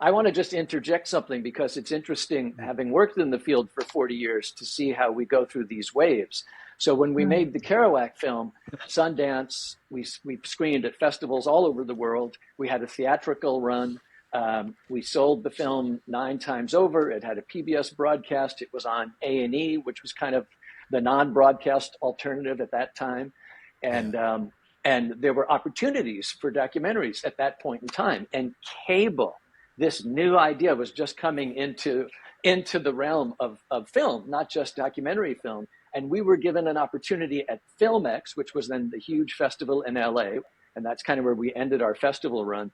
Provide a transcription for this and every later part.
I want to just interject something because it's interesting, having worked in the field for 40 years, to see how we go through these waves. So when we made the Kerouac film, Sundance, we screened at festivals all over the world. We had a theatrical run. We sold the film 9 times over. It had a PBS broadcast. It was on A&E, which was kind of the non-broadcast alternative at that time. And there were opportunities for documentaries at that point in time. And cable, this new idea, was just coming into the realm of film, not just documentary film. And we were given an opportunity at Filmex, which was then the huge festival in LA. And that's kind of where we ended our festival run,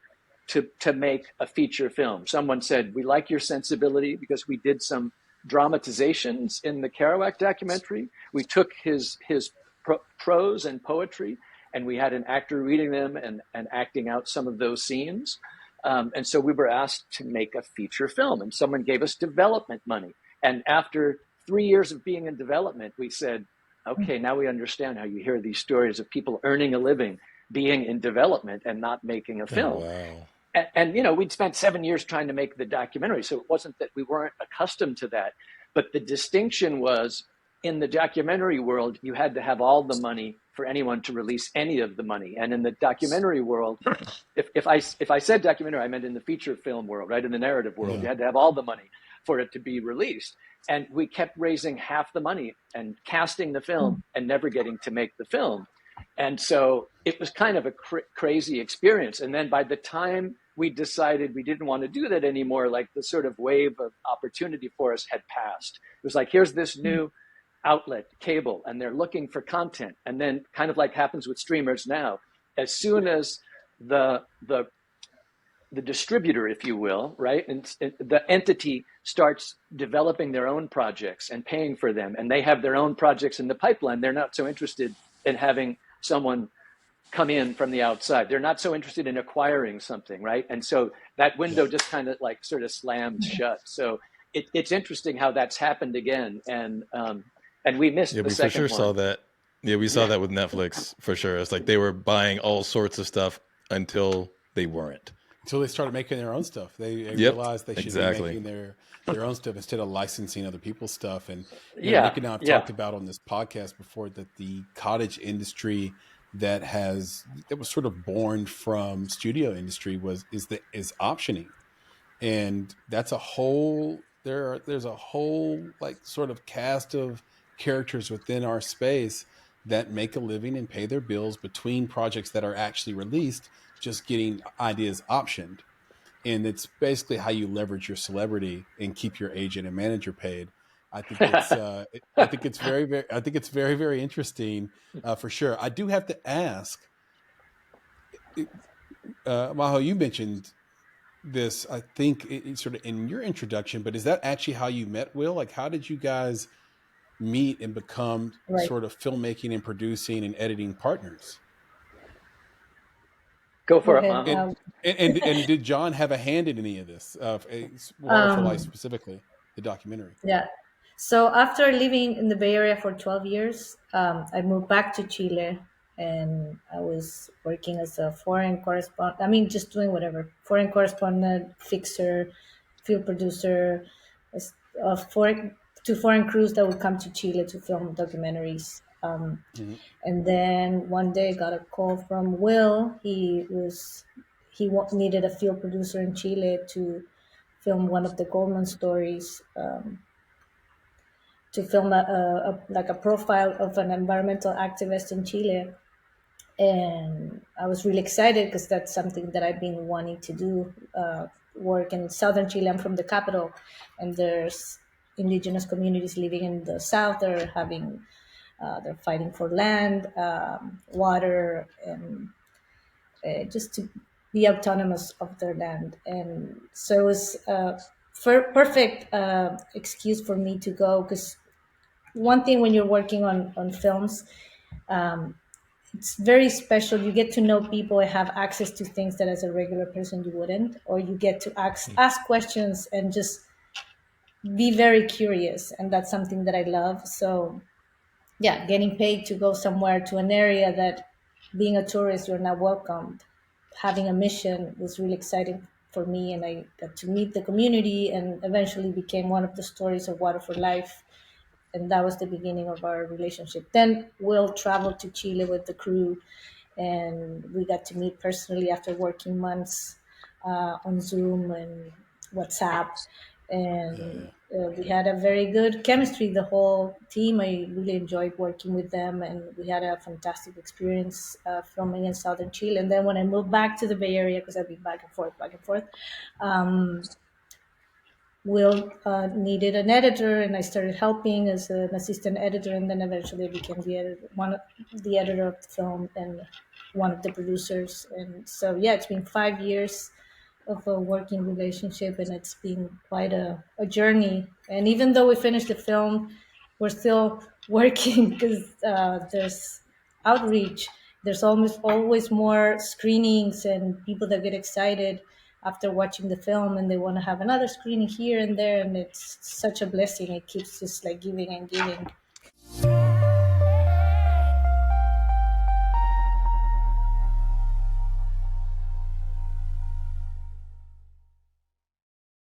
to make a feature film. Someone said, we like your sensibility, because we did some dramatizations in the Kerouac documentary. We took his prose and poetry, and we had an actor reading them and acting out some of those scenes. And so we were asked to make a feature film, and someone gave us development money. And after 3 years of being in development, we said, okay, now we understand how you hear these stories of people earning a living being in development and not making a film. Oh, wow. And we'd spent 7 years trying to make the documentary. So it wasn't that we weren't accustomed to that. But the distinction was, in the documentary world, you had to have all the money for anyone to release any of the money. And in the documentary world, if I said documentary, I meant in the feature film world, right? In the narrative world, you had to have all the money for it to be released. And we kept raising half the money and casting the film and never getting to make the film. And so it was kind of a crazy experience. And then by the time we decided we didn't want to do that anymore, like the sort of wave of opportunity for us had passed. It was like, here's this new outlet, cable, and they're looking for content. And then, kind of like happens with streamers now, as soon as the distributor, if you will, right, and the entity starts developing their own projects and paying for them, and they have their own projects in the pipeline, they're not so interested in having someone come in from the outside. They're not so interested in acquiring something, right? And so that window just kind of like sort of slammed shut. So it's interesting how that's happened again. And we missed the second one. Yeah, we for sure saw that. Yeah, we saw that with Netflix for sure. It's like they were buying all sorts of stuff until they weren't. Until they started making their own stuff. They realized they should be making their own stuff instead of licensing other people's stuff. And Nick and I have talked about on this podcast before that the cottage industry that was sort of born from studio industry is optioning. And that's there's a whole like sort of cast of characters within our space that make a living and pay their bills between projects that are actually released, just getting ideas optioned. And it's basically how you leverage your celebrity and keep your agent and manager paid. I think it's very, very interesting for sure. I do have to ask, Majo, you mentioned this, I think it's sort of in your introduction, but is that actually how you met Will? Like, how did you guys meet and become sort of filmmaking and producing and editing partners? Go for it, Majo. And did John have a hand in any of this? Wonderful Life specifically, the documentary. Yeah. So after living in the Bay Area for 12 years, I moved back to Chile, and I was working as a foreign correspondent. I mean, just doing whatever. Foreign correspondent, fixer, field producer, to foreign crews that would come to Chile to film documentaries. And then one day got a call from Will. He needed a field producer in Chile to film one of the Goldman stories, to film a profile of an environmental activist in Chile. And I was really excited because that's something that I've been wanting to do, work in southern Chile. I'm from the capital, and there's indigenous communities living in the south. They're fighting for land, water, and just to be autonomous of their land. And so it was perfect excuse for me to go, because one thing when you're working on films, it's very special. You get to know people and have access to things that as a regular person you wouldn't, or you get to ask questions and just be very curious. And that's something that I love. So yeah, getting paid to go somewhere to an area that being a tourist, you're not welcomed, having a mission was really exciting for me, and I got to meet the community, and eventually became one of the stories of Water for Life. And that was the beginning of our relationship. Then Will traveled to Chile with the crew, and we got to meet personally after working months on Zoom and WhatsApp. And we had a very good chemistry, the whole team. I really enjoyed working with them, and we had a fantastic experience filming in southern Chile. And then when I moved back to the Bay Area, because I've been back and forth, Will needed an editor, and I started helping as an assistant editor, and then eventually I became the editor of the film and one of the producers. And so, yeah, it's been 5 years of a working relationship, and it's been quite a journey. And even though we finished the film, we're still working because there's outreach. There's always more screenings and people that get excited after watching the film, and they want to have another screening here and there, and it's such a blessing. It keeps just like giving and giving.